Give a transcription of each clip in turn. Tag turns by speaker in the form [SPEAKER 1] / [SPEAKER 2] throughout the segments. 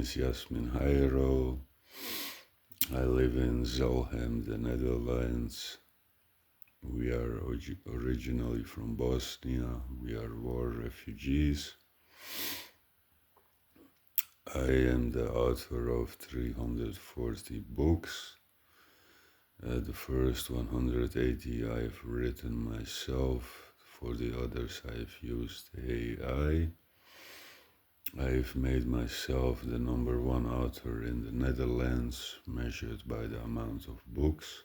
[SPEAKER 1] is Jasmin Hajro. I live in Zelhem, the Netherlands. We are originally from Bosnia. We are war refugees. I am the author of 340 books. The first 180 I've written myself. For the others I've used AI. I've made myself the #1 author in the Netherlands, measured by the amount of books.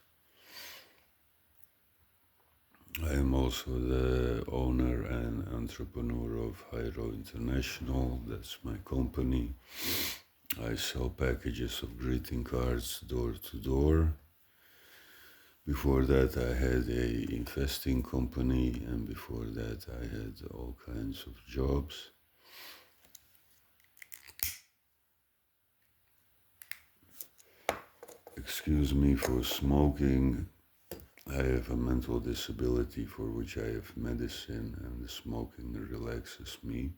[SPEAKER 1] I am also the owner and entrepreneur of Hajro International. That's my company. I sell packages of greeting cards door to door. Before that I had a investing company, and before that I had all kinds of jobs. Excuse me for smoking. I have a mental disability for which I have medicine, and the smoking relaxes me.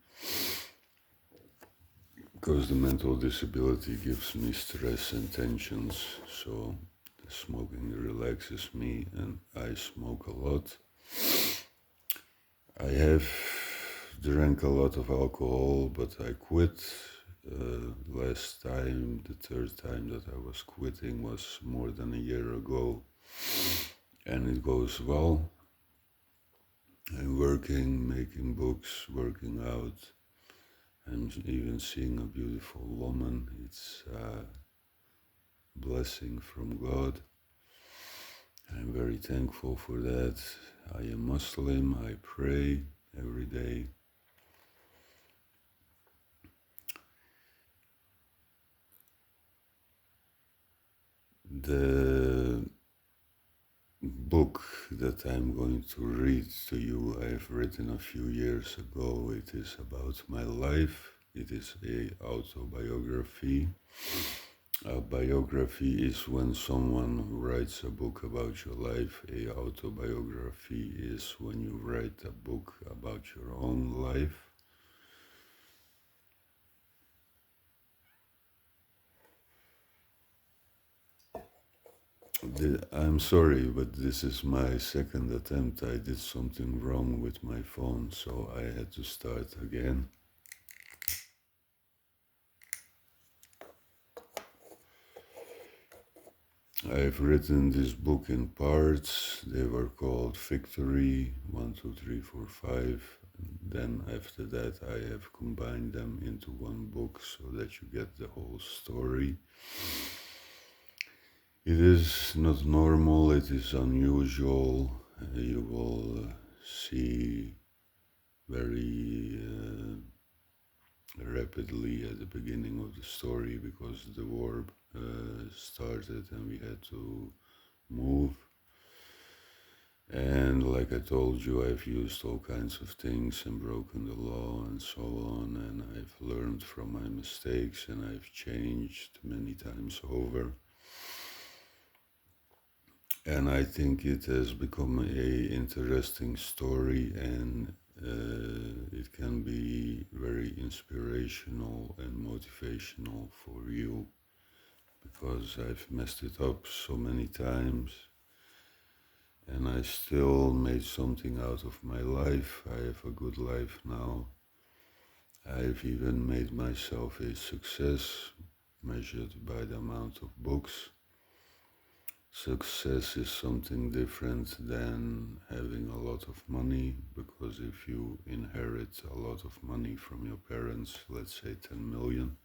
[SPEAKER 1] Because the mental disability gives me stress and tensions, so the smoking relaxes me, and I smoke a lot. I have drank a lot of alcohol, but I quit. Last time, the third time that I was quitting was more than a year ago, and it goes well. I'm working, making books, working out. I'm even seeing a beautiful woman. It's a blessing from God. I'm very thankful for that. I am Muslim. I pray every day. The book that I'm going to read to you, I've written a few years ago. It is about my life. It is a autobiography. A biography is when someone writes a book about your life. A autobiography is when you write a book about your own life. I'm sorry, but this is my second attempt. I did something wrong with my phone, so I had to start again. I've written this book in parts. They were called Victory 1, 2, 3, 4, 5. Then after that I have combined them into one book so that you get the whole story. It is not normal, it is unusual. You will see very rapidly at the beginning of the story, because the war started and we had to move. And like I told you, I've used all kinds of things and broken the law and so on, and I've learned from my mistakes and I've changed many times over. And I think it has become a interesting story, and it can be very inspirational and motivational for you, because I've messed it up so many times and I still made something out of my life. I have a good life now. I've even made myself a success, measured by the amount of books. Success is something different than having a lot of money, because if you inherit a lot of money from your parents, let's say 10 million,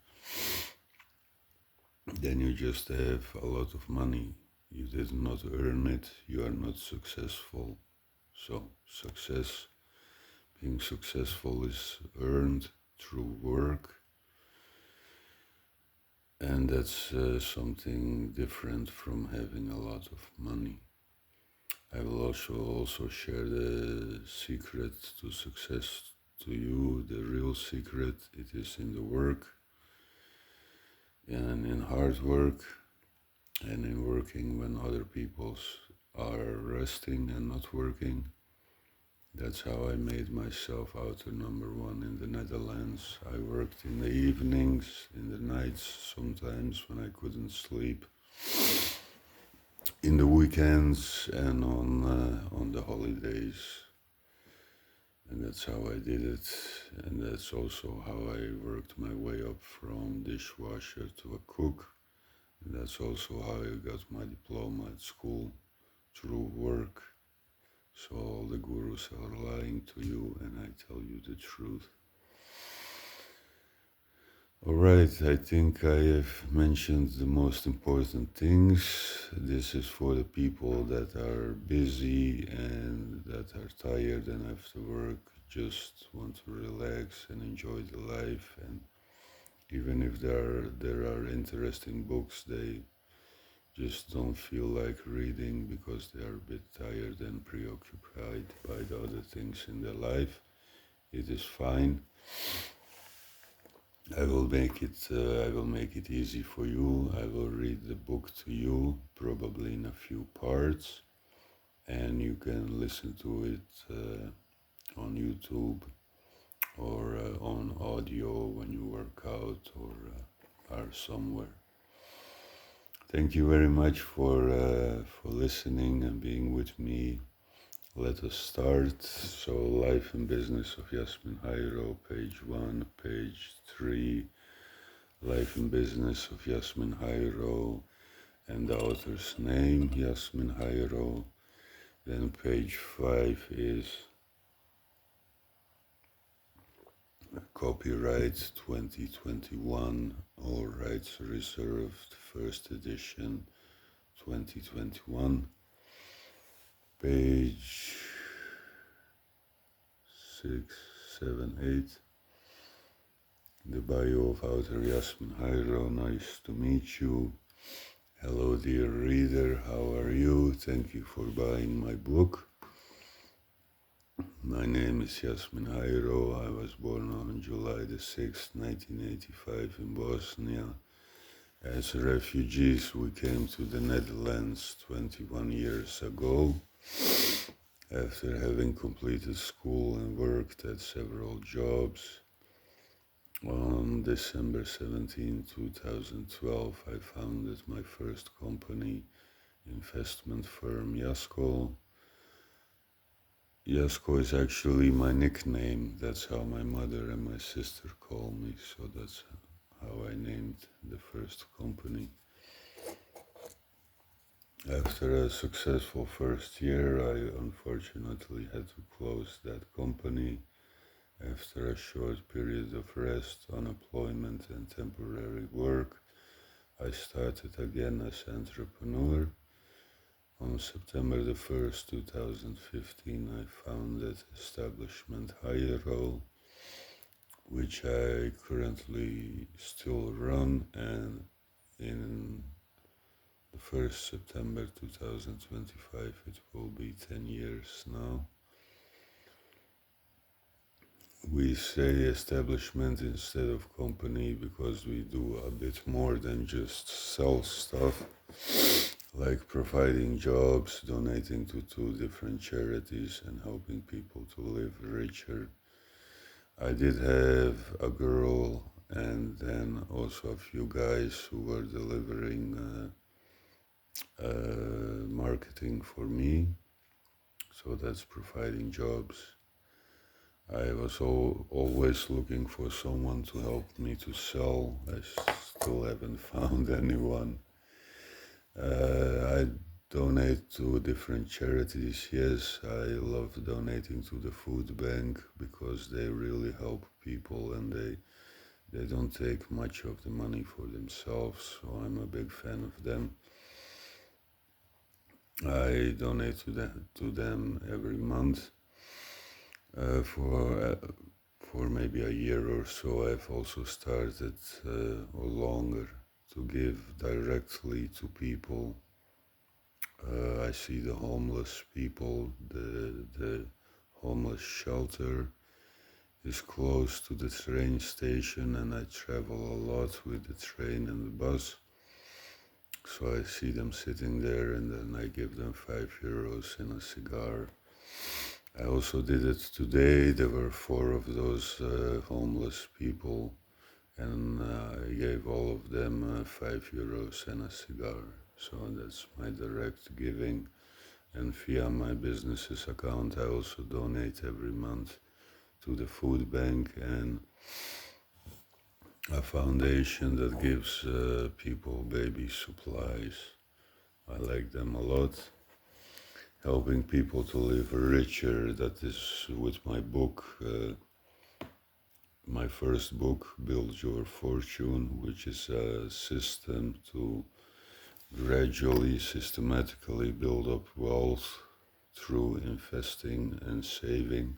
[SPEAKER 1] then you just have a lot of money. You did not earn it, you are not successful. So being successful is earned through work. And that's something different from having a lot of money. I will also share the secret to success to you, the real secret. It is in the work, and in hard work, and in working when other people are resting and not working. That's how I made myself author number one in the Netherlands. I worked in the evenings, in the nights, sometimes when I couldn't sleep, in the weekends and on the holidays. And that's how I did it. And that's also how I worked my way up from dishwasher to a cook. And that's also how I got my diploma at school, through work. So all the gurus are lying to you and I tell you the truth. Alright, I think I have mentioned the most important things. This is for the people that are busy and that are tired and after work just want to relax and enjoy the life. And even if there are interesting books, they just don't feel like reading because they are a bit tired and preoccupied by the other things in their life. It is fine. I will make it. I will make it easy for you. I will read the book to you, probably in a few parts, and you can listen to it on YouTube or on audio when you work out or are somewhere. Thank you very much for listening and being with me. Let us start. So, Life and Business of Jasmin Hajro, page 1, page 3. Life and Business of Jasmin Hajro, and the author's name, Jasmin Hajro. Then page 5 is copyright 2021, all rights reserved, first edition 2021. Page 6, 7, 8. The bio of author Jasmin Hajro. Nice to meet you. Hello, dear reader. How are you? Thank you for buying my book. My name is Jasmin Hajro. I was born on July the 6th, 1985 in Bosnia. As refugees, we came to the Netherlands 21 years ago. After having completed school and worked at several jobs, on December 17, 2012, I founded my first company, investment firm Jasko. Jasko is actually my nickname. That's how my mother and my sister call me, so that's how I named the first company. After a successful first year, I unfortunately had to close that company. After a short period of rest, unemployment and temporary work, I started again as entrepreneur. On September the 1st, 2015, I founded establishment Hajro, which I currently still run, and in the 1st September 2025 it will be 10 years now. We say establishment instead of company because we do a bit more than just sell stuff, like providing jobs, donating to 2 different charities and helping people to live richer. I did have a girl and then also a few guys who were delivering marketing for me, so that's providing jobs. I was always looking for someone to help me to sell. I still haven't found anyone. I donate to different charities. Yes, I love donating to the food bank because they really help people and they don't take much of the money for themselves, so I'm a big fan of them. I donate to them every month. For maybe a year or so, I've also started, or longer, to give directly to people. I see the homeless people. The homeless shelter is close to the train station, and I travel a lot with the train and the bus. So I see them sitting there, and then I give them €5 and a cigar. I also did it today. There were four of those homeless people, and I gave all of them €5 and a cigar. So that's my direct giving. And via my business's account, I also donate every month to the food bank and a foundation that gives people baby supplies. I like them a lot. Helping people to live richer, that is with my book. My first book, Build Your Fortune, which is a system to gradually, systematically build up wealth through investing and saving.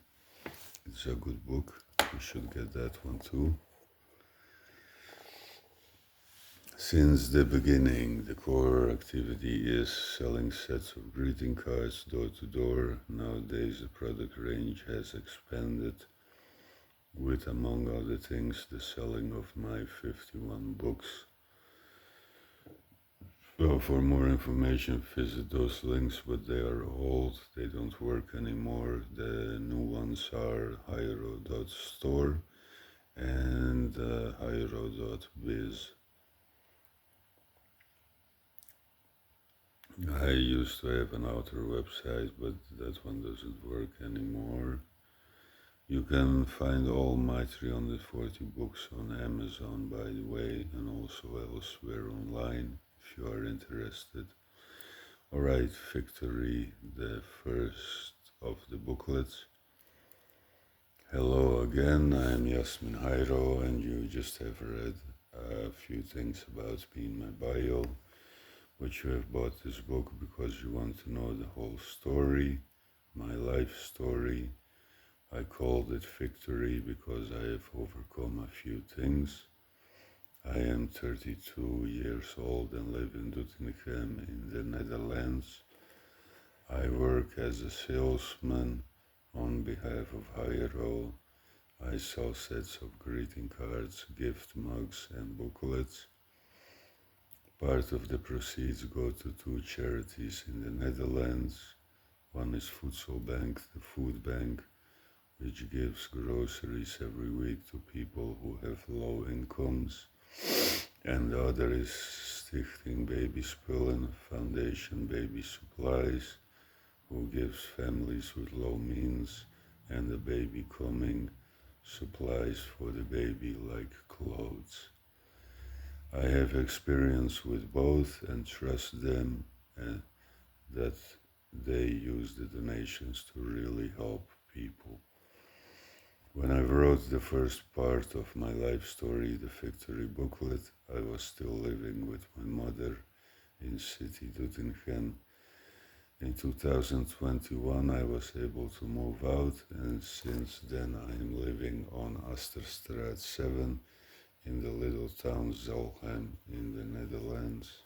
[SPEAKER 1] It's a good book. You should get that one too. Since the beginning, the core activity is selling sets of greeting cards door to door. Nowadays, the product range has expanded with, among other things, the selling of my 51 books. So for more information, visit those links, but they are old, they don't work anymore. The new ones are hajro.store and hajro.biz. I used to have an outer website, but that one doesn't work anymore. You can find all my 340 books on Amazon, by the way, and also elsewhere online if you are interested. Alright, Victory, the first of the booklets. Hello again, I am Jasmin Hajro, and you just have read a few things about me in my bio. But you have bought this book because you want to know the whole story, my life story. I called it Victory because I have overcome a few things. I am 32 years old and live in Doetinchem in the Netherlands. I work as a salesman on behalf of Hajro. I sell sets of greeting cards, gift mugs and booklets. Part of the proceeds go to two charities in the Netherlands. One is Voedsel Bank, the food bank, which gives groceries every week to people who have low incomes. And the other is Stichting Baby Spullen, Foundation Baby Supplies, who gives families with low means and the baby coming supplies for the baby like clothes. I have experience with both and trust them that they use the donations to really help people. When I wrote the first part of my life story, the Victory booklet, I was still living with my mother in city Doetinchem. In 2021 I was able to move out, and since then I am living on Asterstraat 7 in the little town Zelhem in the Netherlands.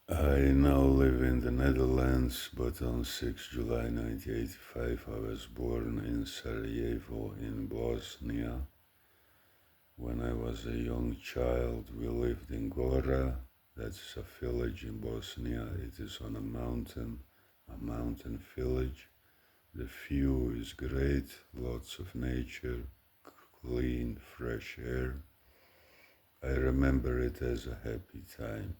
[SPEAKER 1] I now live in the Netherlands, but on 6 July 1985 I was born in Sarajevo in Bosnia. When I was a young child, we lived in Gora. That's a village in Bosnia. It is on a mountain village. The view is great, lots of nature, clean, fresh air. I remember it as a happy time.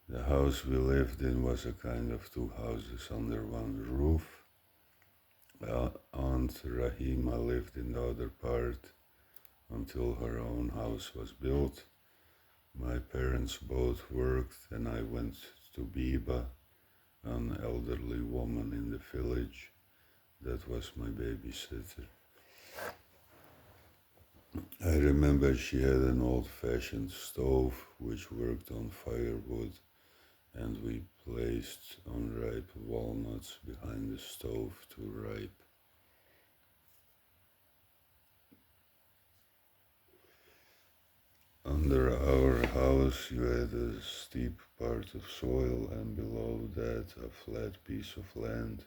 [SPEAKER 1] The house we lived in was a kind of two houses under one roof. Aunt Rahima lived in the other part until her own house was built. My parents both worked and I went to Biba, an elderly woman in the village. That was my babysitter. I remember she had an old-fashioned stove which worked on firewood, and we placed unripe walnuts behind the stove to ripe. Under our house you had a steep part of soil, and below that a flat piece of land.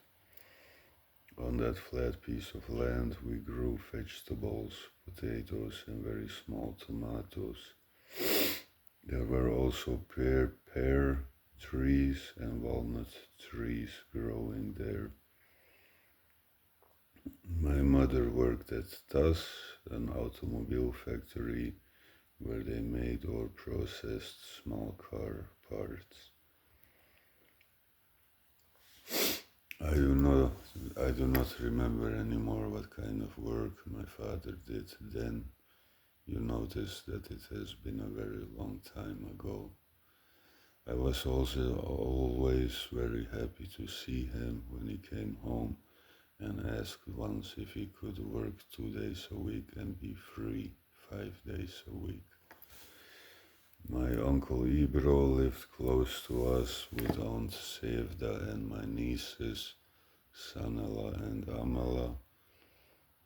[SPEAKER 1] On that flat piece of land we grew vegetables, potatoes and very small tomatoes. There were also pear trees and walnut trees growing there. My mother worked at TAS, an automobile factory where they made or processed small car parts. I do not I do not remember anymore what kind of work my father did then. You notice that it has been a very long time ago. I was also always very happy to see him when he came home and asked once if he could work 2 days a week and be free 5 days a week. My uncle Ibro lived close to us with Aunt Sevda and my nieces, Sanela and Amala.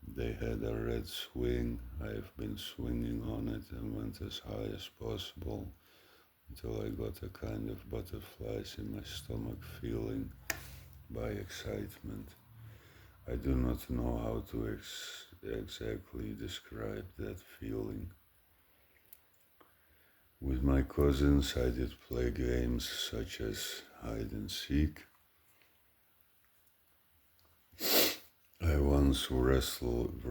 [SPEAKER 1] They had a red swing. I have been swinging on it and went as high as possible until I got a kind of butterflies in my stomach feeling by excitement. I do not know how to exactly describe that feeling. With my cousins, I did play games such as hide and seek. I once wrestled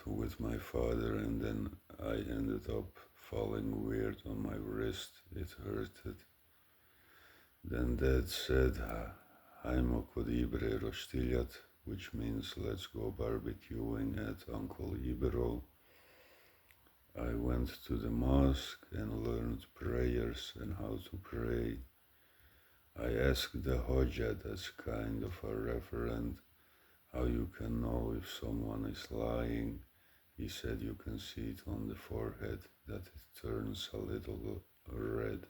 [SPEAKER 1] with my father and then I ended up falling weird on my wrist. It hurted. Then Dad said, "Hajmo kod Ibre roštiljat," which means let's go barbecuing at Uncle Ibero. I went to the mosque and learned prayers and how to pray. I asked the Hoja, that's kind of a reverend, how you can know if someone is lying. He said you can see it on the forehead, that it turns a little red.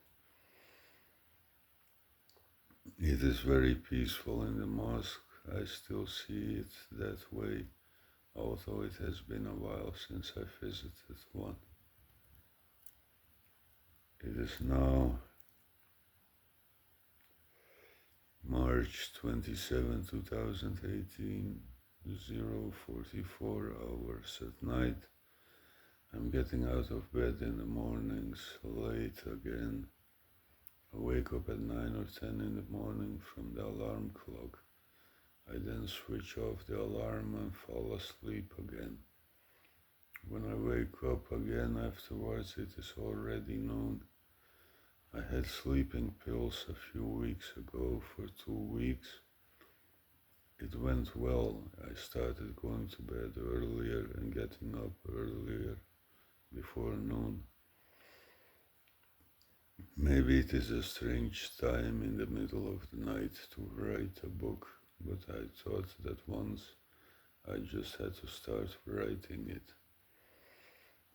[SPEAKER 1] It is very peaceful in the mosque. I still see it that way, although it has been a while since I visited one. It is now March 27, 2018, 0:44 hours at night. I'm getting out of bed in the mornings late again. I wake up at 9 or 10 in the morning from the alarm clock. I then switch off the alarm and fall asleep again. When I wake up again afterwards, it is already noon. I had sleeping pills a few weeks ago for 2 weeks. It went well. I started going to bed earlier and getting up earlier before noon. Maybe it is a strange time in the middle of the night to write a book, but I thought that once I just had to start writing it.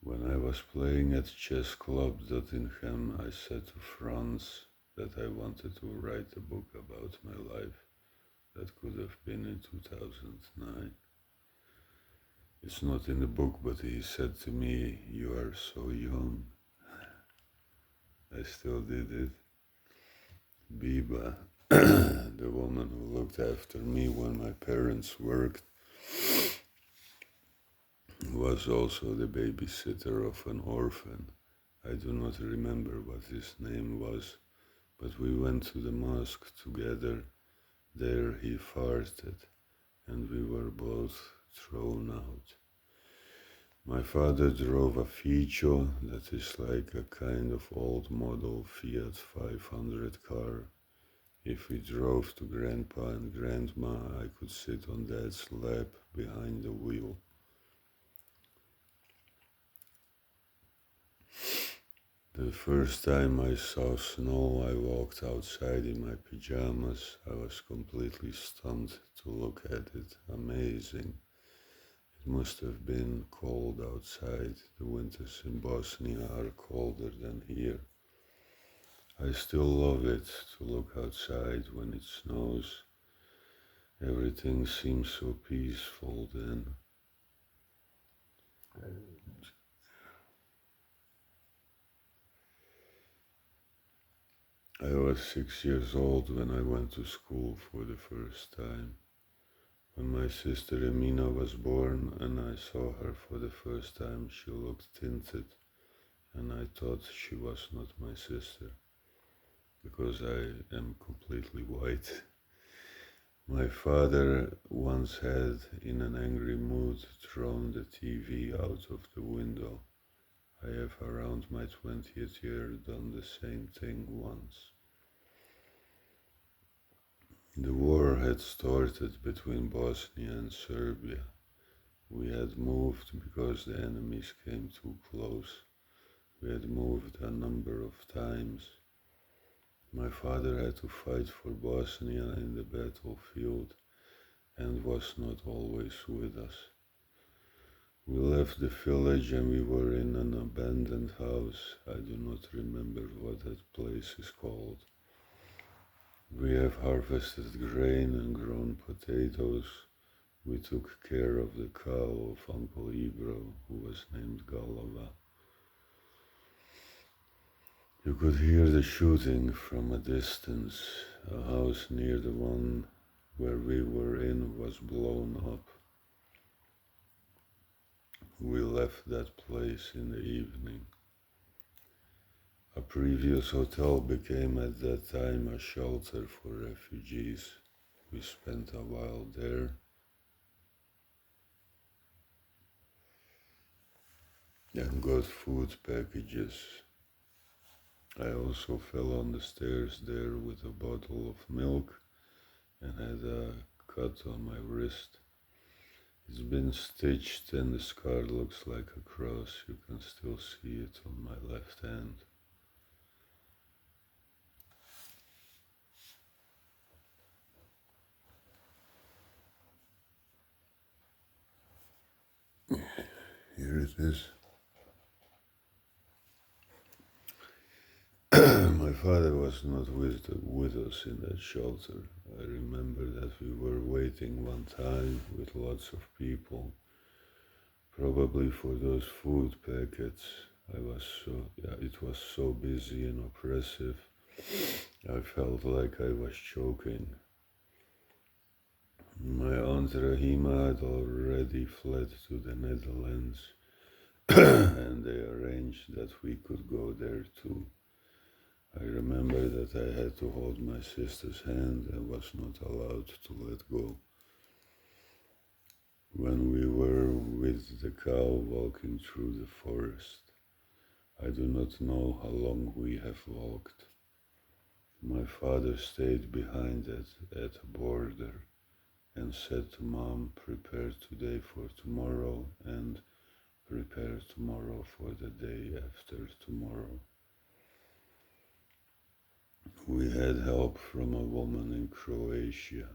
[SPEAKER 1] When I was playing at Chess Club Nottingham, I said to Franz that I wanted to write a book about my life. That could have been in 2009. It's not in the book, but he said to me, "You are so young." I still did it. Biba, the woman who looked after me when my parents worked, was also the babysitter of an orphan. I do not remember what his name was, but we went to the mosque together. There he farted, and we were both thrown out. My father drove a Fico, that is like a kind of old model Fiat 500 car. If we drove to Grandpa and Grandma, I could sit on Dad's lap behind the wheel. The first time I saw snow, I walked outside in my pajamas. I was completely stunned to look at it. Amazing. It must have been cold outside. The winters in Bosnia are colder than here. I still love it to look outside when it snows. Everything seems so peaceful then. I was 6 years old when I went to school for the first time. When my sister Emina was born and I saw her for the first time, she looked tinted, and I thought she was not my sister. because I am completely white. My father once had, in an angry mood, thrown the TV out of the window. I have around my 20th year done the same thing once. The war had started between Bosnia and Serbia. We had moved because the enemies came too close. We had moved a number of times. My father had to fight for Bosnia in the battlefield and was not always with us. We left the village and we were in an abandoned house. I do not remember what that place is called. We have harvested grain and grown potatoes. We took care of the cow of Uncle Ibro, who was named Galava. You could hear the shooting from a distance. A house near the one where we were in was blown up. We left that place in the evening. A previous hotel became at that time a shelter for refugees. We spent a while there. And got food packages. I also fell on the stairs there with a bottle of milk and had a cut on my wrist. It's been stitched and the scar looks like a cross. You can still see it on my left hand. Here it is. My father was not with us in that shelter. I remember that we were waiting one time with lots of people, probably for those food packets. It was so busy and oppressive. I felt like I was choking. My aunt Rahima had already fled to the Netherlands, and they arranged that we could go there too. I remember that I had to hold my sister's hand and was not allowed to let go. When we were with the cow walking through the forest, I do not know how long we have walked. My father stayed behind at a border and said to Mom, prepare today for tomorrow and prepare tomorrow for the day after tomorrow. We had help from a woman in Croatia.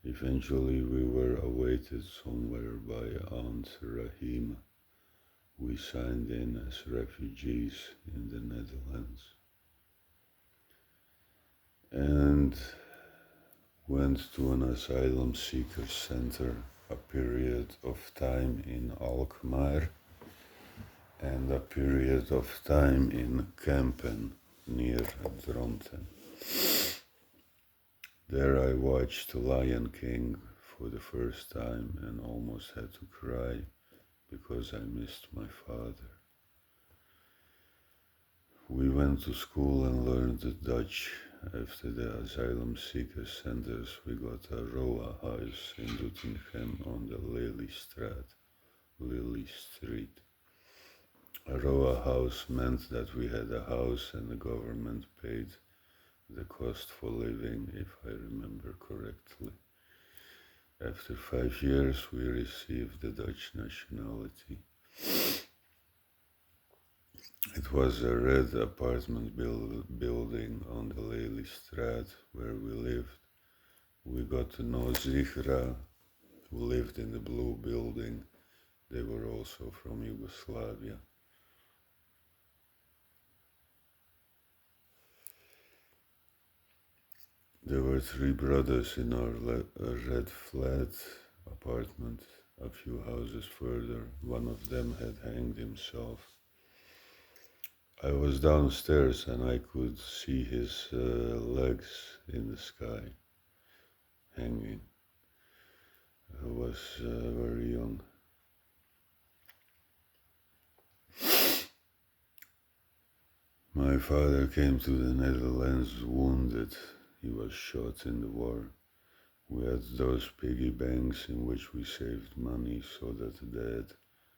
[SPEAKER 1] Eventually we were awaited somewhere by Aunt Rahima. We signed in as refugees in the Netherlands and went to an asylum seeker center, a period of time in Alkmaar and a period of time in Kempen near Dronten. There I watched Lion King for the first time and almost had to cry because I missed my father. We went to school and learned Dutch. After the asylum seeker centers, we got a row house in Doetinchem on the Lily Street. A row house meant that we had a house and the government paid the cost for living, if I remember correctly. After 5 years, we received the Dutch nationality. It was a red apartment building on the Lelystraat where we lived. We got to know Zihra, who lived in the blue building. They were also from Yugoslavia. There were 3 brothers in our red flat apartment. A few houses further, one of them had hanged himself. I was downstairs and I could see his legs in the sky, hanging. I was very young. My father came to the Netherlands wounded. He was shot in the war. We had those piggy banks in which we saved money so that Dad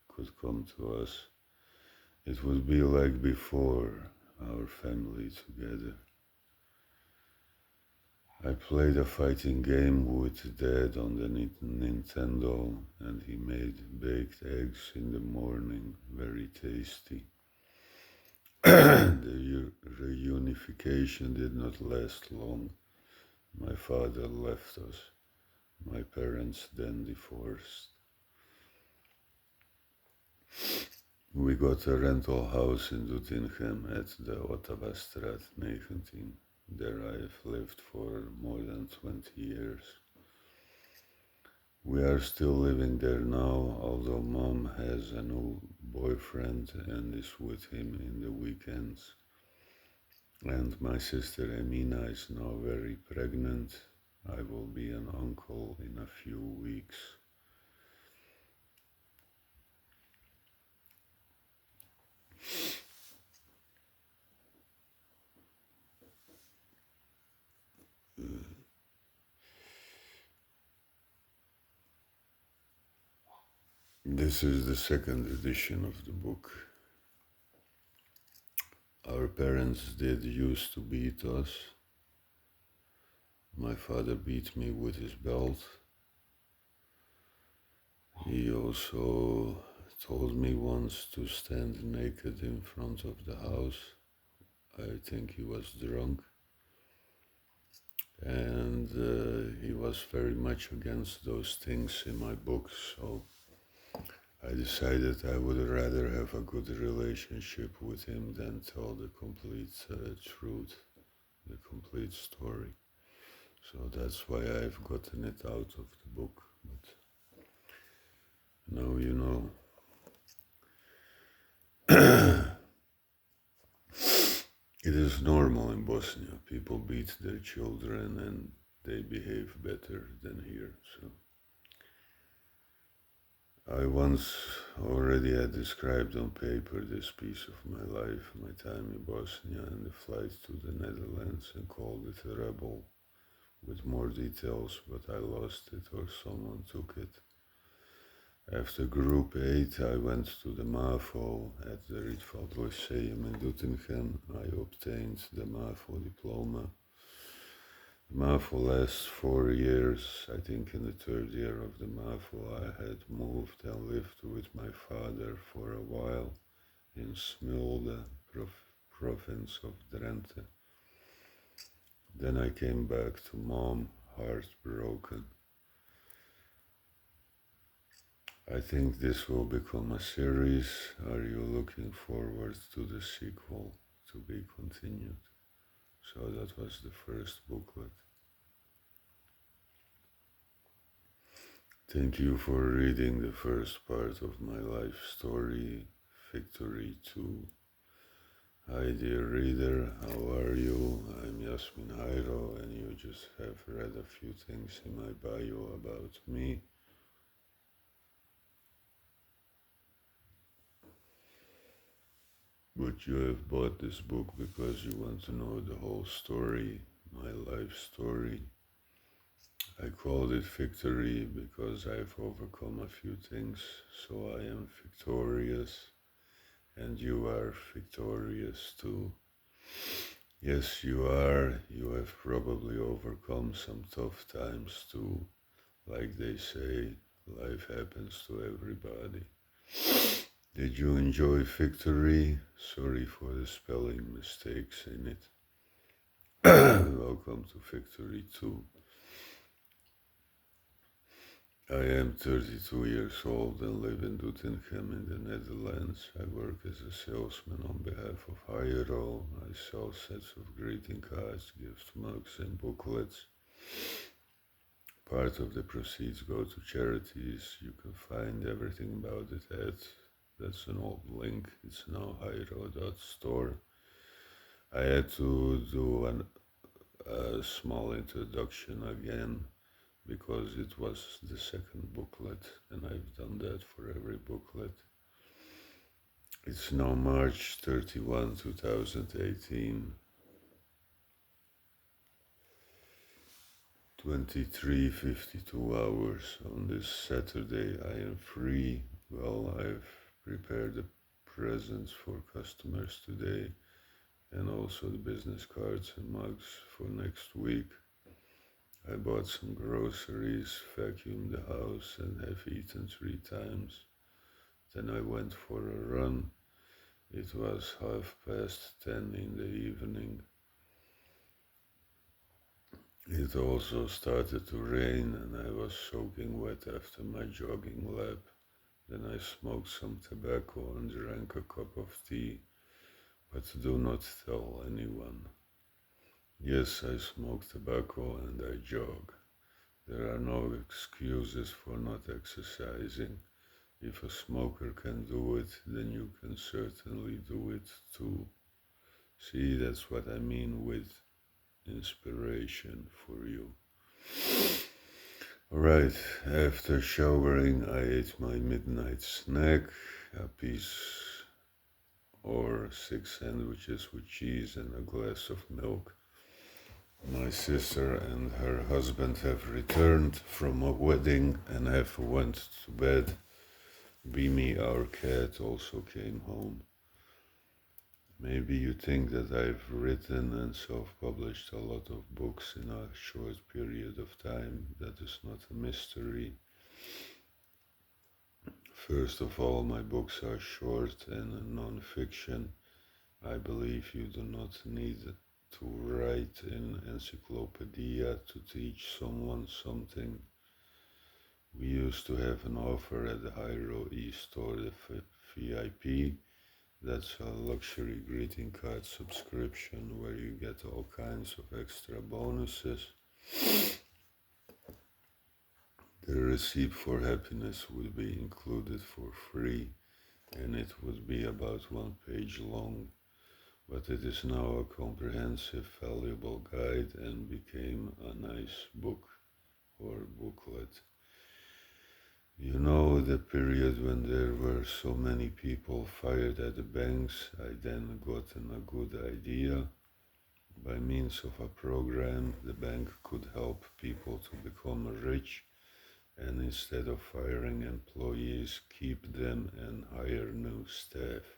[SPEAKER 1] could come to us. It would be like before, our family together. I played a fighting game with Dad on the Nintendo, and he made baked eggs in the morning, very tasty. The reunification did not last long. My father left us. My parents then divorced. We got a rental house in Doetinchem at the Ottawastraat 19. There I have lived for more than 20 years. We are still living there now, although Mom has a new boyfriend and is with him in the weekends. And my sister Emina is now very pregnant. I will be an uncle in a few weeks. This is the second edition of the book. Our parents did used to beat us. My father beat me with his belt. He also told me once to stand naked in front of the house. I think he was drunk. And he was very much against those things in my book, so I decided I would rather have a good relationship with him than tell the complete truth, the complete story. So that's why I've gotten it out of the book. But now you know. It is normal in Bosnia. People beat their children and they behave better than here. So I once already had described on paper this piece of my life, my time in Bosnia and the flight to the Netherlands, and called it a rebel with more details, but I lost it or someone took it. After Group 8, I went to the MAVO at the Rietveld Lyceum in Doetinchem. I obtained the MAVO diploma. The MAVO lasts 4 years. I think in the third year of the MAVO I had moved and lived with my father for a while in Smilde, province of Drenthe. Then I came back to Mom, heartbroken. I think this will become a series. Are you looking forward to the sequel to be continued? So that was the first booklet. Thank you for reading the first part of my life story, Victory 2. Hi dear reader, how are you? I'm Jasmin Hajro and you just have read a few things in my bio about me. But you have bought this book because you want to know the whole story, my life story. I called it Victory because I've overcome a few things, so I am victorious, and you are victorious too. Yes, you are. You have probably overcome some tough times too. Like they say, life happens to everybody. Did you enjoy Victory? Sorry for the spelling mistakes in it. Welcome to Victory 2. I am 32 years old and live in Doetinchem in the Netherlands. I work as a salesman on behalf of Hajro. I sell sets of greeting cards, gift mugs and booklets. Part of the proceeds go to charities. You can find everything about it at, that's an old link, it's now hajro.store. I had to do a small introduction again because it was the second booklet and I've done that for every booklet. It's now March 31, 2018, 23:52 hours. On this Saturday I am free. Well, I've prepared the presents for customers today and also the business cards and mugs for next week. I bought some groceries, vacuumed the house and have eaten 3 times. Then I went for a run. It was 10:30 in the evening. It also started to rain and I was soaking wet after my jogging lap. Then I smoked some tobacco and drank a cup of tea, but do not tell anyone. Yes, I smoke tobacco and I jog. There are no excuses for not exercising. If a smoker can do it, then you can certainly do it too. See, that's what I mean with inspiration for you. Alright, after showering, I ate my midnight snack, a piece or 6 sandwiches with cheese and a glass of milk. My sister and her husband have returned from a wedding and have went to bed. Beamy, our cat, also came home. Maybe you think that I've written and self-published a lot of books in a short period of time. That is not a mystery. First of all, my books are short and non-fiction. I believe you do not need to write an encyclopedia to teach someone something. We used to have an offer at the Hajro e-store, the VIP. That's a luxury greeting card subscription where you get all kinds of extra bonuses. The receipt for happiness would be included for free and it would be about 1 page long, but it is now a comprehensive, valuable guide and became a nice book or booklet. You know, the period when there were so many people fired at the banks, I then gotten a good idea. By means of a program, the bank could help people to become rich and instead of firing employees, keep them and hire new staff.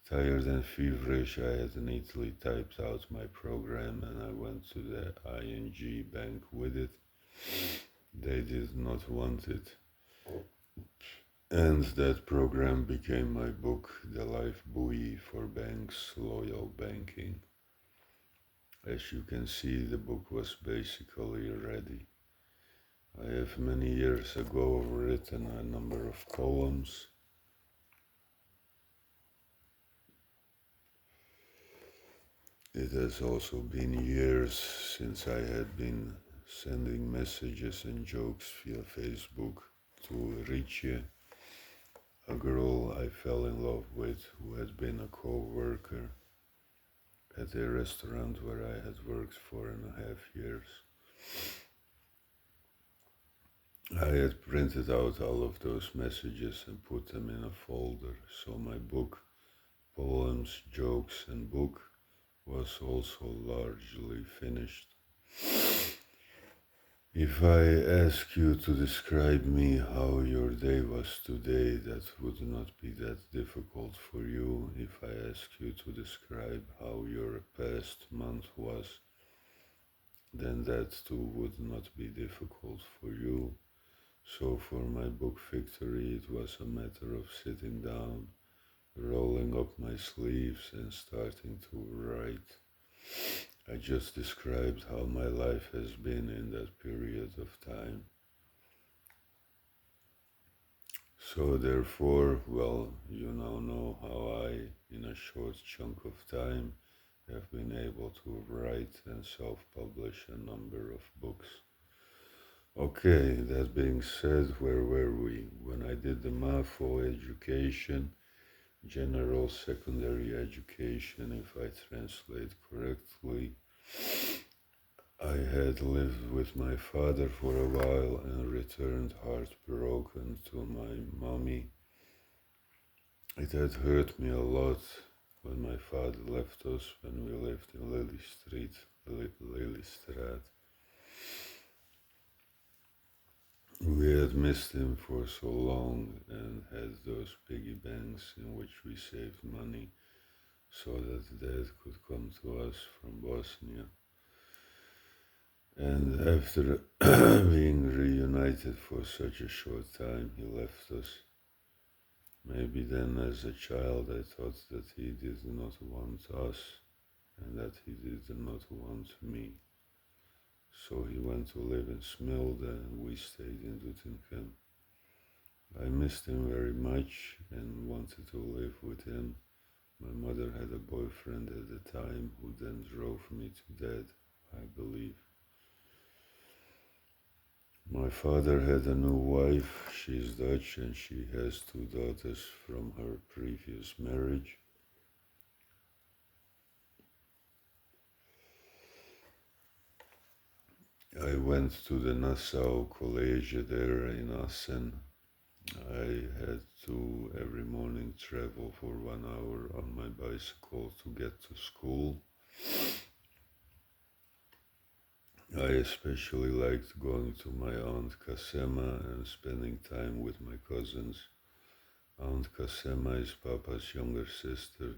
[SPEAKER 1] Tired and feverish, I had neatly typed out my program and I went to the ING bank with it. They did not want it. And that program became my book, The Life Buoy for Banks, Loyal Banking. As you can see, the book was basically ready. I have many years ago written a number of poems. It has also been years since I had been sending messages and jokes via Facebook to Richie, a girl I fell in love with who had been a co-worker at a restaurant where I had worked 4.5 years. I had printed out all of those messages and put them in a folder, so my book, Poems, Jokes and Book, was also largely finished. If I ask you to describe me how your day was today, that would not be that difficult for you. If I ask you to describe how your past month was, then that too would not be difficult for you. So for my book Victory, it was a matter of sitting down, rolling up my sleeves and starting to write. I just described how my life has been in that period of time. So therefore, well, you now know how I, in a short chunk of time, have been able to write and self-publish a number of books. Okay, that being said, where were we? When I did the MAFO education, general secondary education, if I translate correctly, I had lived with my father for a while and returned heartbroken to my mommy. It had hurt me a lot when my father left us when we lived in Lelystraat. We had missed him for so long and had those piggy banks in which we saved money so that Dad could come to us from Bosnia. And after being reunited for such a short time, he left us. Maybe then, as a child, I thought that he did not want us and that he did not want me. So he went to live in Smilde and we stayed in Doetinchem. I missed him very much and wanted to live with him. My mother had a boyfriend at the time who then drove me to Dad, I believe. My father had a new wife. She's Dutch and she has two daughters from her previous marriage. I went to the Nassau College there in Assen. I had to every morning travel for 1 hour on my bicycle to get to school. I especially liked going to my Aunt Kasema and spending time with my cousins. Aunt Kasema is Papa's younger sister.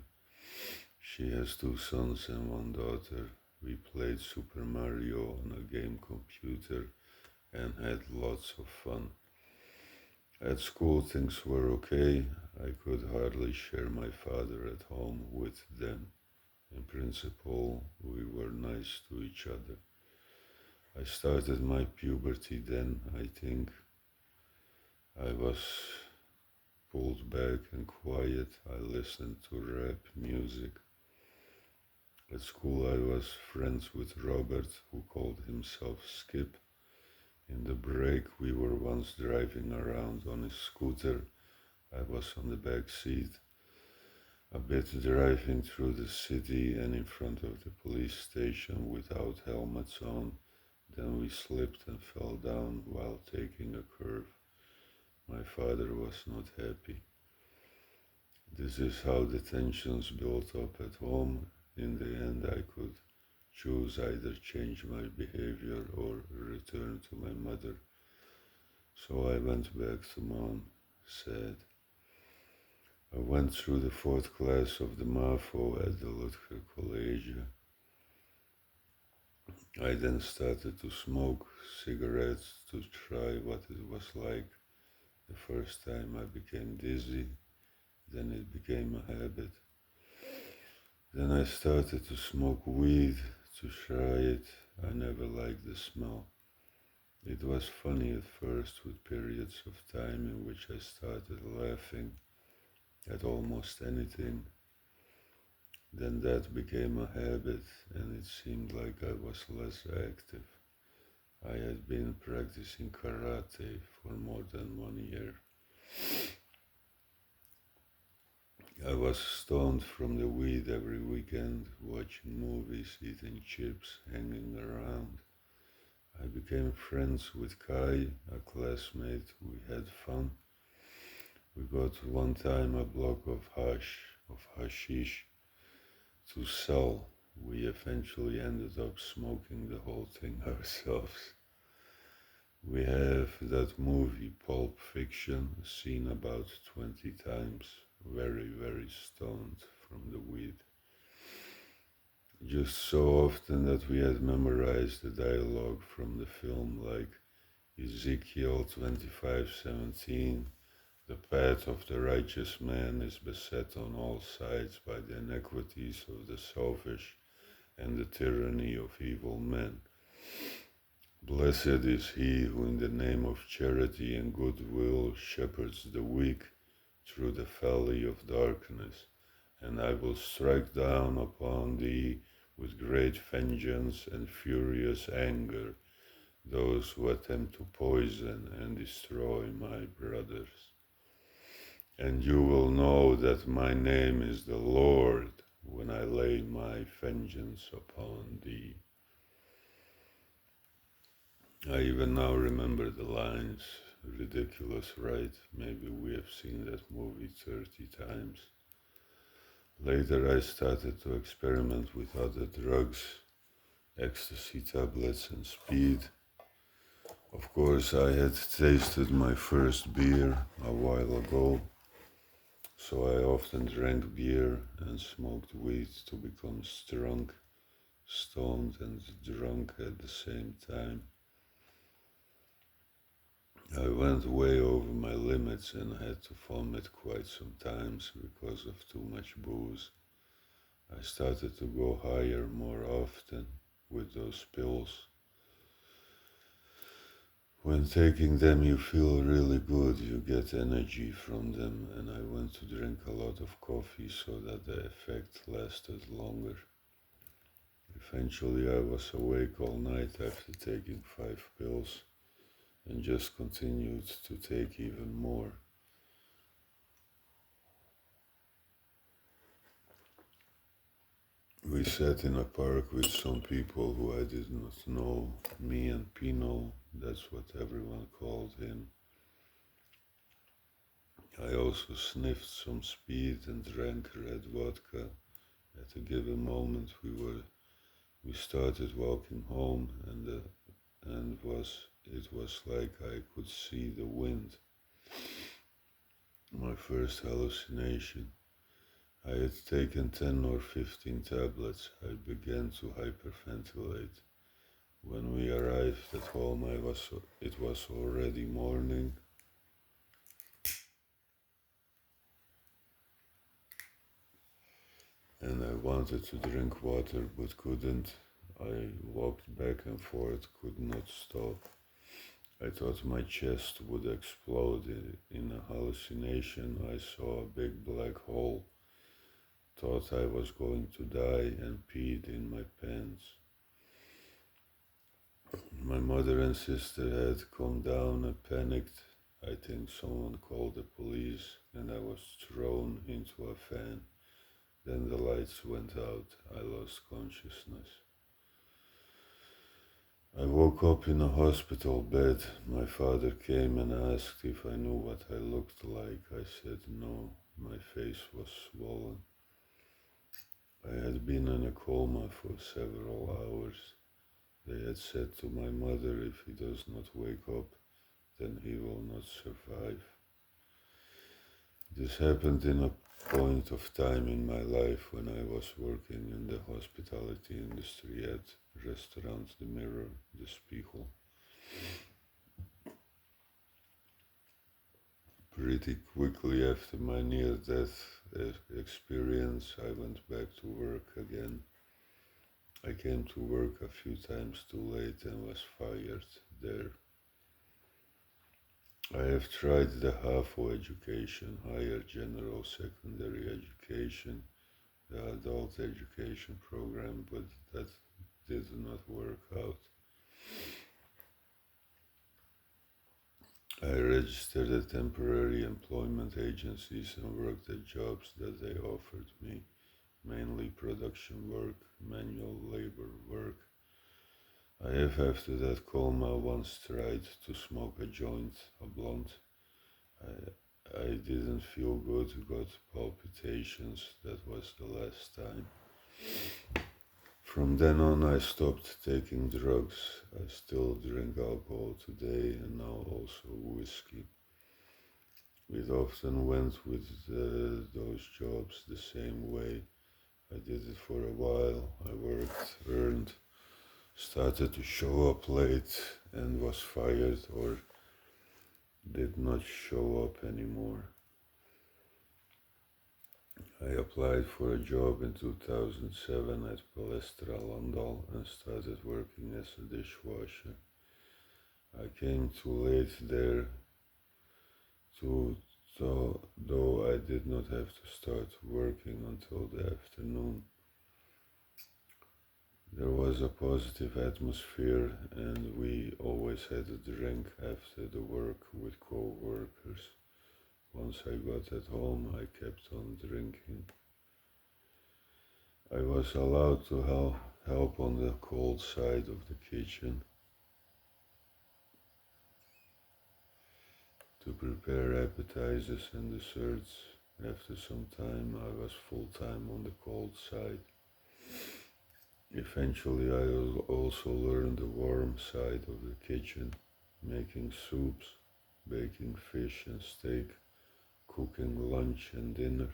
[SPEAKER 1] She has two sons and one daughter. We played Super Mario on a game computer and had lots of fun. At school things were okay. I could hardly share my father at home with them. In principle, we were nice to each other. I started my puberty then, I think. I was pulled back and quiet. I listened to rap music. At school I was friends with Robert, who called himself Skip. In the break we were once driving around on his scooter. I was on the back seat, a bit driving through the city and in front of the police station without helmets on. Then we slipped and fell down while taking a curve. My father was not happy. This is how the tensions built up at home. In the end, I could choose either change my behavior or return to my mother. So I went back to Mom, sad. I went through the fourth class of the MAFO at the Luther College. I then started to smoke cigarettes to try what it was like. The first time I became dizzy, then it became a habit. Then I started to smoke weed to try it. I never liked the smell. It was funny at first, with periods of time in which I started laughing at almost anything. Then that became a habit and it seemed like I was less active. I had been practicing karate for more than 1 year. I was stoned from the weed every weekend, watching movies, eating chips, hanging around. I became friends with Kai, a classmate. We had fun. We got one time a block of hashish to sell. We eventually ended up smoking the whole thing ourselves. We have that movie Pulp Fiction seen about 20 times, very, very stoned from the weed. Just so often that we had memorized the dialogue from the film, like Ezekiel 25:17. The path of the righteous man is beset on all sides by the iniquities of the selfish and the tyranny of evil men. Blessed is he who in the name of charity and goodwill shepherds the weak through the valley of darkness, and I will strike down upon thee with great vengeance and furious anger those who attempt to poison and destroy my brothers. And you will know that my name is the Lord when I lay my vengeance upon thee. I even now remember the lines. ridiculous, right? Maybe we have seen that movie 30 times. Later, I started to experiment with other drugs, ecstasy tablets, and speed. Of course, I had tasted my first beer a while ago, so I often drank beer and smoked weed to become strong, stoned, and drunk at the same time. I went way over my limits and had to vomit quite some times because of too much booze. I started to go higher more often with those pills. When taking them, you feel really good, you get energy from them, and I went to drink a lot of coffee so that the effect lasted longer. Eventually, I was awake all night after taking 5 pills and just continued to take even more. We sat in a park with some people who I did not know, me and Pino, that's what everyone called him. I also sniffed some speed and drank red vodka. At a given moment, we started walking home, and it was like I could see the wind. My first hallucination. I had taken 10 or 15 tablets. I began to hyperventilate. When we arrived at home, it was already morning. And I wanted to drink water but couldn't. I walked back and forth, could not stop. I thought my chest would explode. In a hallucination, I saw a big black hole. Thought I was going to die and peed in my pants. My mother and sister had come down and panicked. I think someone called the police and I was thrown into a fan. Then the lights went out. I lost consciousness. I woke up in a hospital bed. My father came and asked if I knew what I looked like. I said no. My face was swollen. I had been in a coma for several hours. They had said to my mother, if he does not wake up, then he will not survive. This happened in a point of time in my life when I was working in the hospitality industry at restaurant The Mirror, The Spiegel. Pretty quickly after my near-death experience, I went back to work again. I came to work a few times too late and was fired there. I have tried the HAFO education, higher general secondary education, the adult education program, but that did not work out. I registered at temporary employment agencies and worked at jobs that they offered me, mainly production work, manual labor work. I have after that coma once tried to smoke a joint, a blunt. I didn't feel good, got palpitations, that was the last time. From then on, I stopped taking drugs. I still drink alcohol today and now also whiskey. It often went with those jobs the same way. I did it for a while. I worked, earned, started to show up late and was fired or did not show up anymore. I applied for a job in 2007 at Palestra Landal and started working as a dishwasher. I came too late there, though I did not have to start working until the afternoon. There was a positive atmosphere and we always had a drink after the work with co-workers. Once I got at home, I kept on drinking. I was allowed to help on the cold side of the kitchen. to prepare appetizers and desserts. After some time, I was full-time on the cold side. Eventually, I also learned the warm side of the kitchen, making soups, baking fish and steak, cooking lunch and dinner.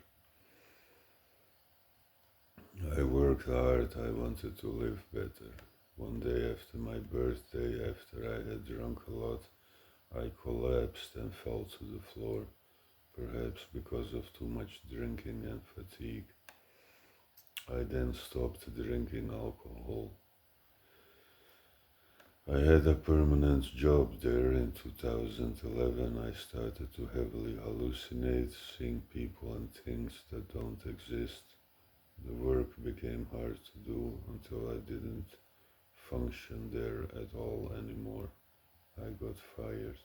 [SPEAKER 1] I worked hard, I wanted to live better. One day after my birthday, after I had drunk a lot, I collapsed and fell to the floor, perhaps because of too much drinking and fatigue. I then stopped drinking alcohol. I had a permanent job there. In 2011, I started to heavily hallucinate, seeing people and things that don't exist. The work became hard to do until I didn't function there at all anymore. I got fired.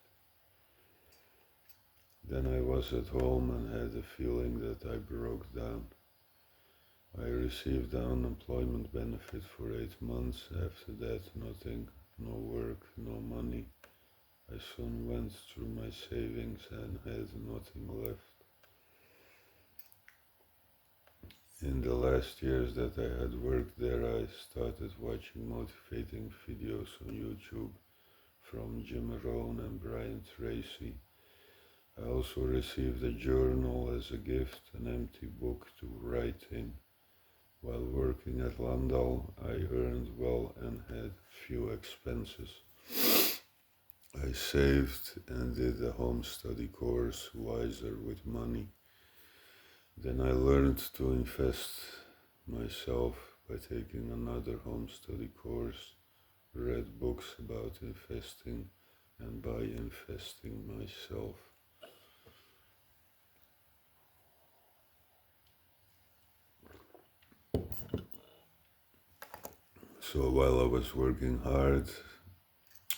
[SPEAKER 1] Then I was at home and had the feeling that I broke down. I received the unemployment benefit for 8 months. After that, nothing, no work, no money. I soon went through my savings and had nothing left. In the last years that I had worked there, I started watching motivating videos on YouTube from Jim Rohn and Brian Tracy. I also received a journal as a gift, an empty book to write in. While working at Landau, I earned well and had few expenses. I saved and did a home study course, Wiser with Money. Then I learned to invest myself by taking another home study course, read books about investing, and by investing myself. So while I was working hard,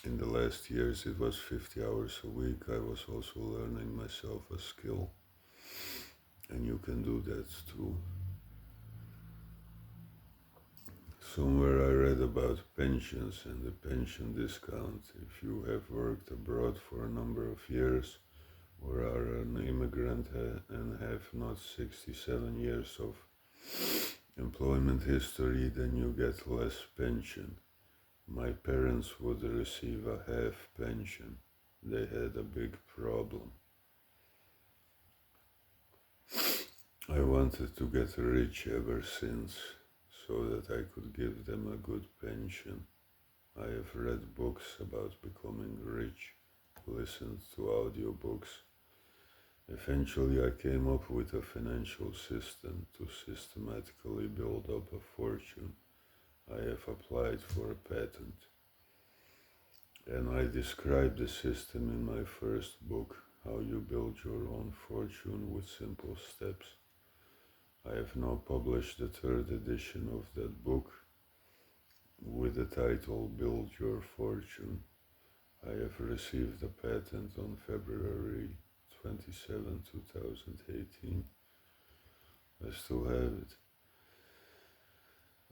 [SPEAKER 1] in the last years it was 50 hours a week, I was also learning myself a skill. And you can do that too. Somewhere I read about pensions and the pension discount. If you have worked abroad for a number of years or are an immigrant and have not 67 years of employment history, then you get less pension. My parents would receive a half pension. They had a big problem. I wanted to get rich ever since, so that I could give them a good pension. I have read books about becoming rich, listened to audiobooks. Eventually I came up with a financial system to systematically build up a fortune. I have applied for a patent. And I describe the system in my first book, How You Build Your Own Fortune with Simple Steps. I have now published the third edition of that book with the title Build Your Fortune. I have received a patent on February 27, 2018. I still have it.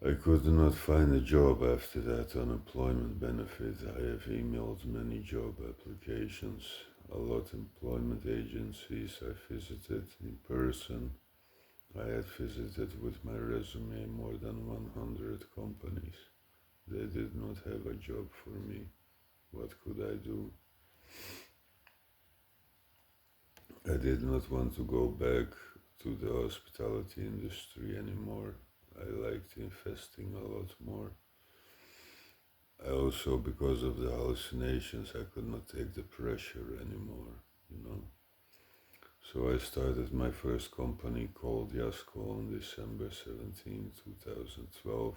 [SPEAKER 1] I could not find a job after that unemployment benefit. I have emailed many job applications, a lot employment agencies I visited in person. I had visited with my resume more than 100 companies. They did not have a job for me. What could I do? I did not want to go back to the hospitality industry anymore. I liked investing a lot more. I also, because of the hallucinations, I could not take the pressure anymore, you know. So I started my first company called Yasko on December 17, 2012,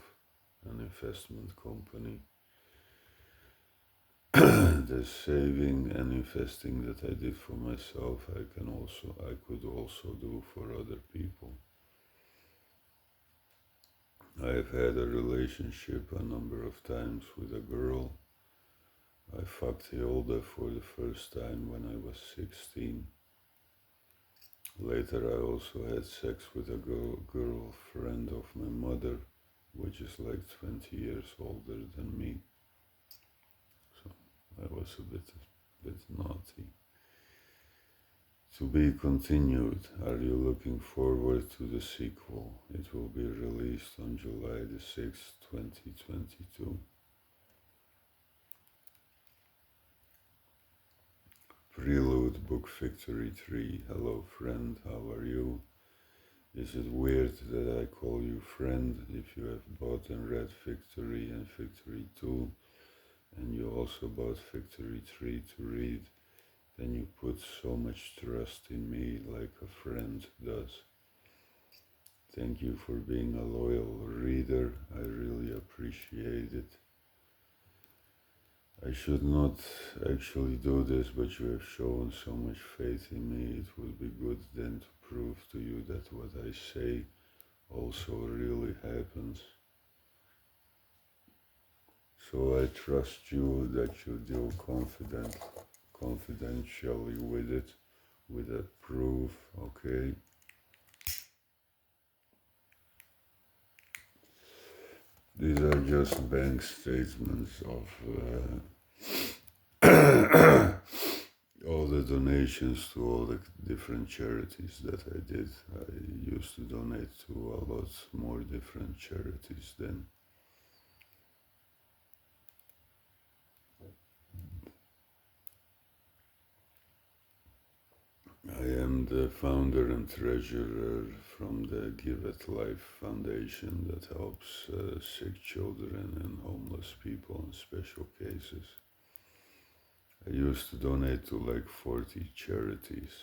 [SPEAKER 1] an investment company. The saving and investing that I did for myself, I could also do for other people. I have had a relationship a number of times with a girl. I fucked Hilda for the first time when I was 16. Later I also had sex with a girlfriend of my mother, which is like 20 years older than me. So I was a bit naughty. To be continued. Are you looking forward to the sequel? It will be released on July the 6th, 2022. Prelude Book Victory 3. Hello friend, how are you? Is it weird that I call you friend if you have bought and read Victory and Victory 2 and you also bought Victory 3 to read? Then you put so much trust in me like a friend does. Thank you for being a loyal reader. I really appreciate it. I should not actually do this, but you have shown so much faith in me. It would be good then to prove to you that what I say also really happens. So I trust you that you deal confidentially with it, with a proof, okay? These are just bank statements of all the donations to all the different charities that I did. I used to donate to a lot more different charities then. I am the founder and treasurer from the Give It Life Foundation that helps sick children and homeless people in special cases. I used to donate to like 40 charities.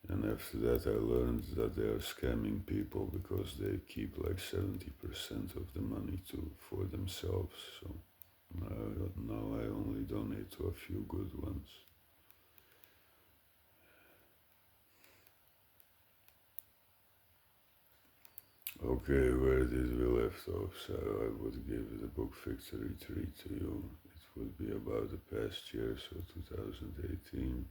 [SPEAKER 1] And after that I learned that they are scamming people because they keep like 70% of the money for themselves. So now I only donate to a few good ones. Okay, where did we left off? So I would give the book Victory 3 to you. It would be about the past year, so 2018.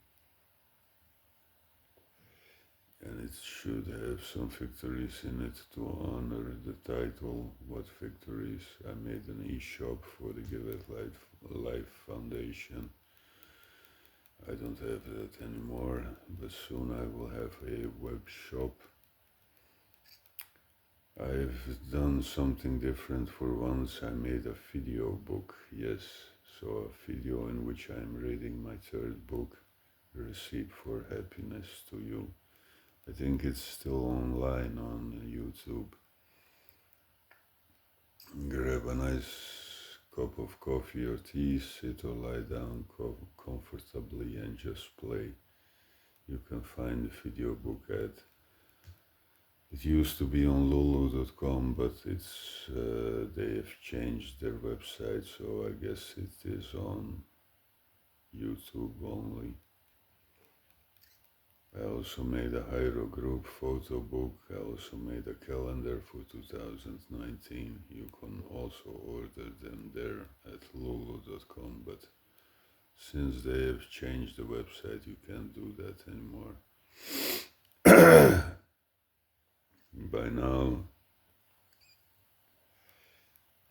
[SPEAKER 1] And it should have some victories in it to honor the title. What victories? I made an e-shop for the Give It Life Foundation. I don't have that anymore, but soon I will have a web shop. I've done something different for once. I made a video book, yes. So a video in which I'm reading my third book, Recipe for Happiness to You. I think it's still online on YouTube. Grab a nice cup of coffee or tea, sit or lie down comfortably and just play. You can find the video book at, it used to be on lulu.com, but they have changed their website, so I guess it is on YouTube only. I also made a Hajro group photo book. I also made a calendar for 2019. You can also order them there at lulu.com, but since they have changed the website, you can't do that anymore. By now,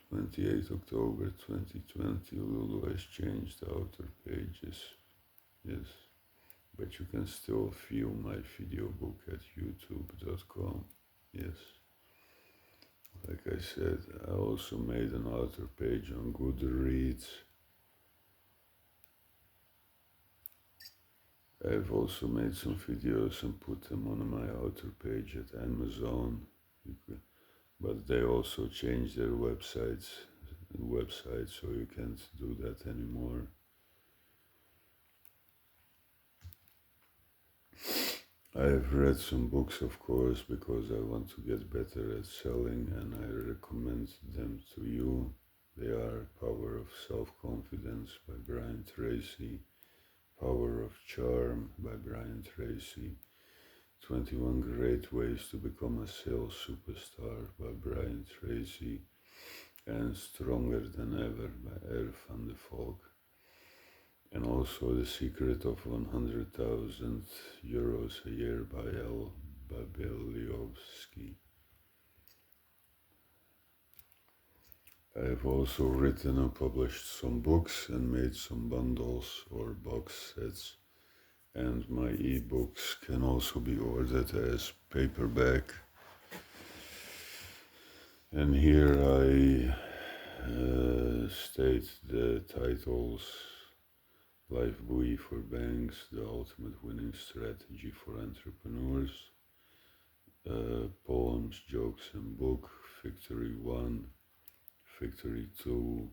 [SPEAKER 1] 28 October 2020, Lulu has changed the outer pages. Yes, but you can still view my video book at youtube.com. Yes. Like I said, I also made an author page on Goodreads. I've also made some videos and put them on my author page at Amazon, but they also changed their website, so you can't do that anymore. I've read some books, of course, because I want to get better at selling, and I recommend them to you. They are Power of Self-Confidence by Brian Tracy, Power of Charm by Brian Tracy, 21 Great Ways to Become a Sales Superstar by Brian Tracy, and Stronger Than Ever by R. van de Valk. And also The Secret of 100,000 Euros a Year by L. Babeliowski. I have also written and published some books and made some bundles or box sets. and my ebooks can also be ordered as paperback. And here I state the titles: Life Buoy for Banks, The Ultimate Winning Strategy for Entrepreneurs, Poems, Jokes and Book, Victory 1, Victory 2,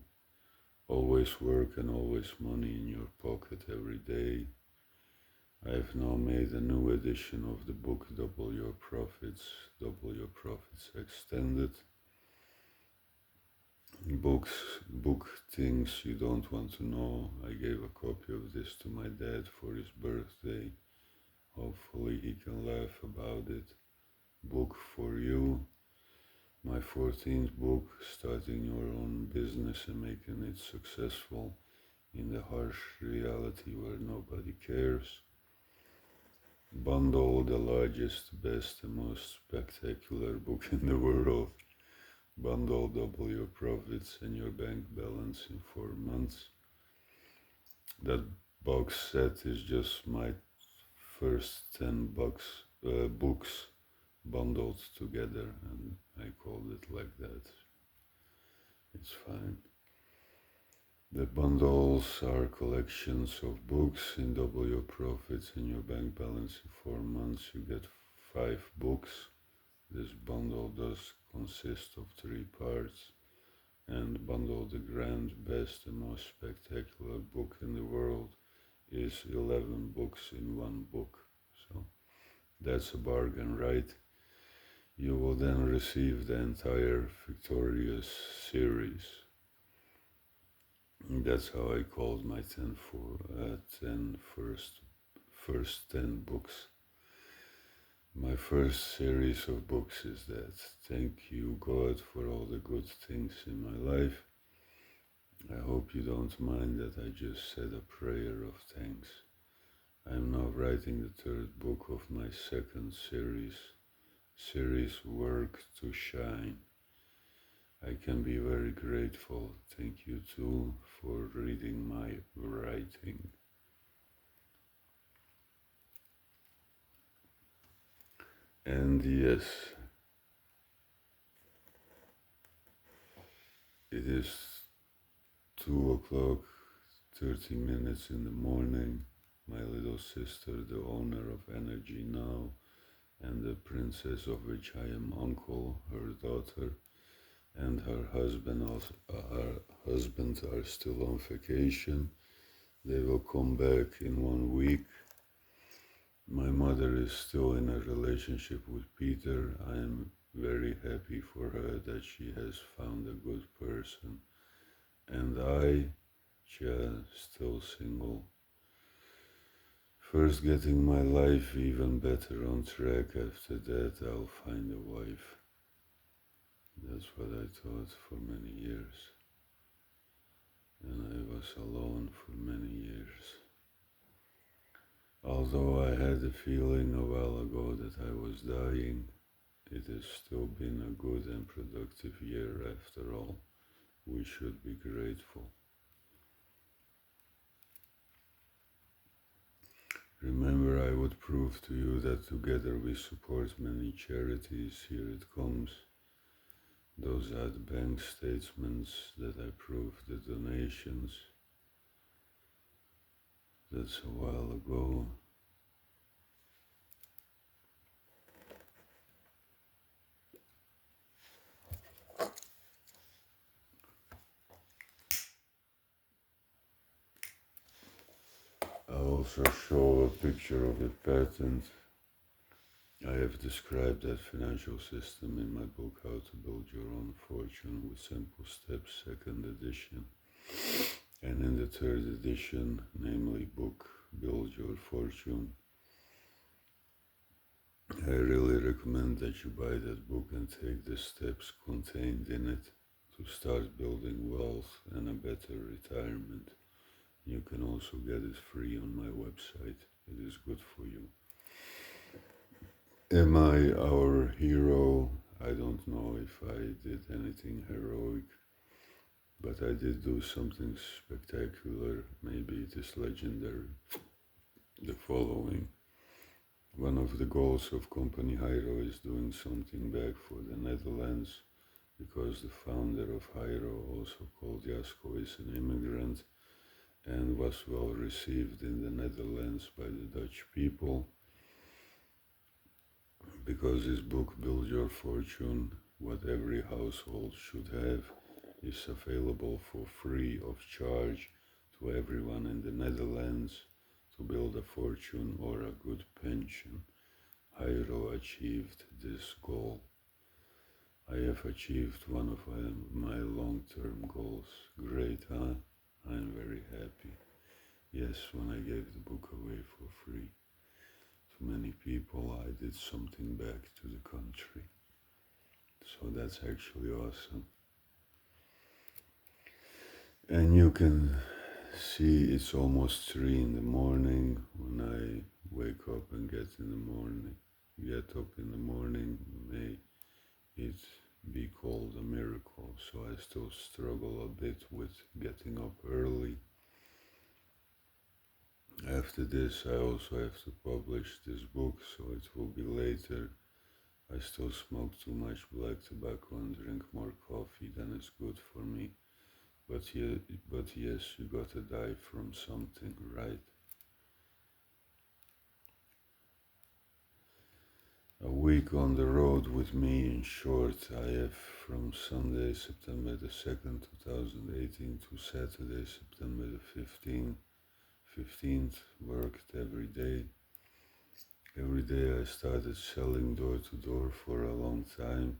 [SPEAKER 1] Always Work and Always Money in Your Pocket Every Day. I have now made a new edition of the book Double Your Profits Extended. Book Things You Don't Want to Know. I gave a copy of this to my dad for his birthday. Hopefully he can laugh about it. Book for You. My 14th book, Starting Your Own Business and Making It Successful in the Harsh Reality Where Nobody Cares. Bundle, the largest, best and most spectacular book in the world. Bundle, Double Your Profits and Your Bank Balance in 4 months. That box set is just my first 10 books bundled together, and I called it like that. It's fine. The bundles are collections of books. In Double Your Profits and Your Bank Balance in 4 months, you get 5 books. This bundle does consist of 3 parts, and Bundle, the grand, best and most spectacular book in the world, is 11 books in 1 book. So that's a bargain, right? You will then receive the entire Victorious series. That's how I called my 10 first 10 books. My first series of books is that. Thank you, God, for all the good things in my life. I hope you don't mind that I just said a prayer of thanks. I am now writing the 3rd book of my 2nd series Work to Shine. I can be very grateful. Thank you too for reading my writing. And yes, it is 2:30 in the morning. My little sister, the owner of Energy Now, and the princess of which I am uncle, her daughter, and her husband are still on vacation. They will come back in 1 week. My mother is still in a relationship with Peter. I am very happy for her that she has found a good person. And I, still single. First getting my life even better on track. After that I'll find a wife. That's what I thought for many years. And I was alone for many years. Although I had a feeling a while ago that I was dying, it has still been a good and productive year after all. We should be grateful. Remember, I would prove to you that together we support many charities. Here it comes. Those are the bank statements that I prove the donations. That's a while ago. I'll also show a picture of the patent. I have described that financial system in my book, How to Build Your Own Fortune with Simple Steps, 2nd edition. And in the 3rd edition, namely book Build Your Fortune, I really recommend that you buy that book and take the steps contained in it to start building wealth and a better retirement. You can also get it free on my website. It is good for you. Am I our hero? I don't know if I did anything heroic, but I did do something spectacular. Maybe it is legendary. the following. One of the goals of Company Hajro is doing something back for the Netherlands, because the founder of Hajro, also called Jasko, is an immigrant and was well received in the Netherlands by the Dutch people, because his book Build Your Fortune, What Every Household Should Have, is available for free of charge to everyone in the Netherlands to build a fortune or a good pension. Hajro achieved this goal. I have achieved one of my long-term goals. Great, huh? I'm very happy. Yes, when I gave the book away for free to many people, I did something back to the country. So that's actually awesome. And you can see it's almost 3 in the morning when I wake up and get up in the morning. May it be called a miracle. So I still struggle a bit with getting up early. After this, I also have to publish this book, so it will be later. I still smoke too much black tobacco and drink more coffee than is good for me. But yes, you gotta die from something, right? A week on the road with me. In short, I have from Sunday, September the 2nd, 2018 to Saturday, September the 15th, worked every day. Every day I started selling door to door for a long time,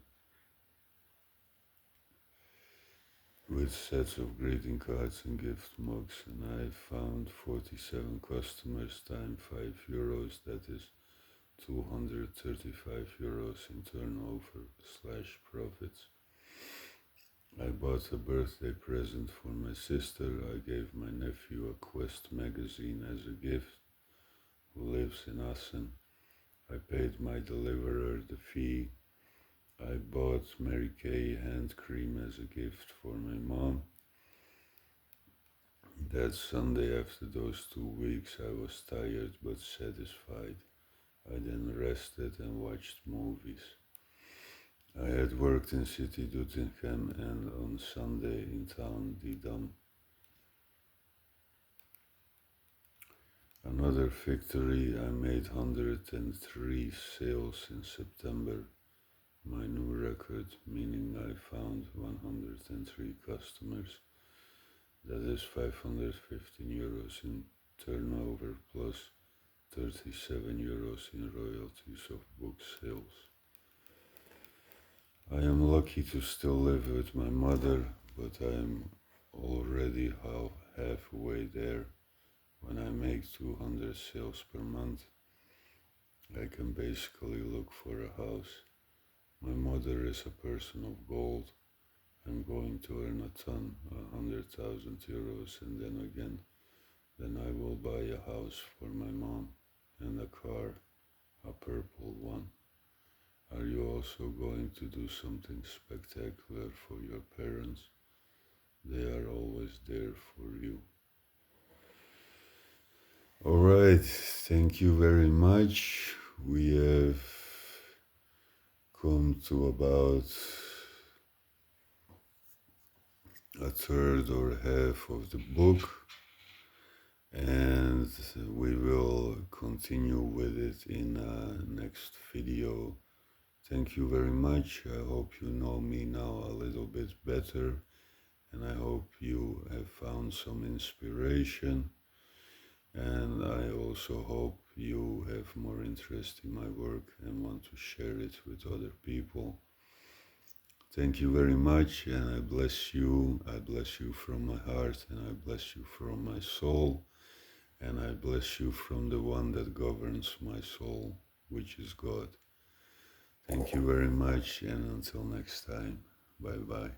[SPEAKER 1] with sets of greeting cards and gift mugs, and I found 47 customers times €5, that is €235 in turnover / profits. I bought a birthday present for my sister. I gave my nephew a Quest magazine as a gift, who lives in Assen. I paid my deliverer the fee. I bought Mary Kay hand cream as a gift for my mom. That Sunday, after those 2 weeks, I was tired but satisfied. I then rested and watched movies. I had worked in City Doetinchem and on Sunday in town Didam. Another victory, I made 103 sales in September. My new record, meaning I found 103 customers. That is €515 in turnover plus €37 in royalties of book sales. I am lucky to still live with my mother, but I am already halfway there. When I make 200 sales per month, I can basically look for a house. My mother is a person of gold. I'm going to earn a ton, €100,000, and then I will buy a house for my mom and a car, a purple one. Are you also going to do something spectacular for your parents? They are always there for you. All right, thank you very much. We have come to about a third or half of the book, and we will continue with it in next video. Thank you very much. I hope you know me now a little bit better, and I hope you have found some inspiration, and I also hope you have more interest in my work and want to share it with other people. Thank you very much, and I bless you. I bless you from my heart, and I bless you from my soul, and I bless you from the one that governs my soul, which is God. Thank you very much, and until next time, bye-bye.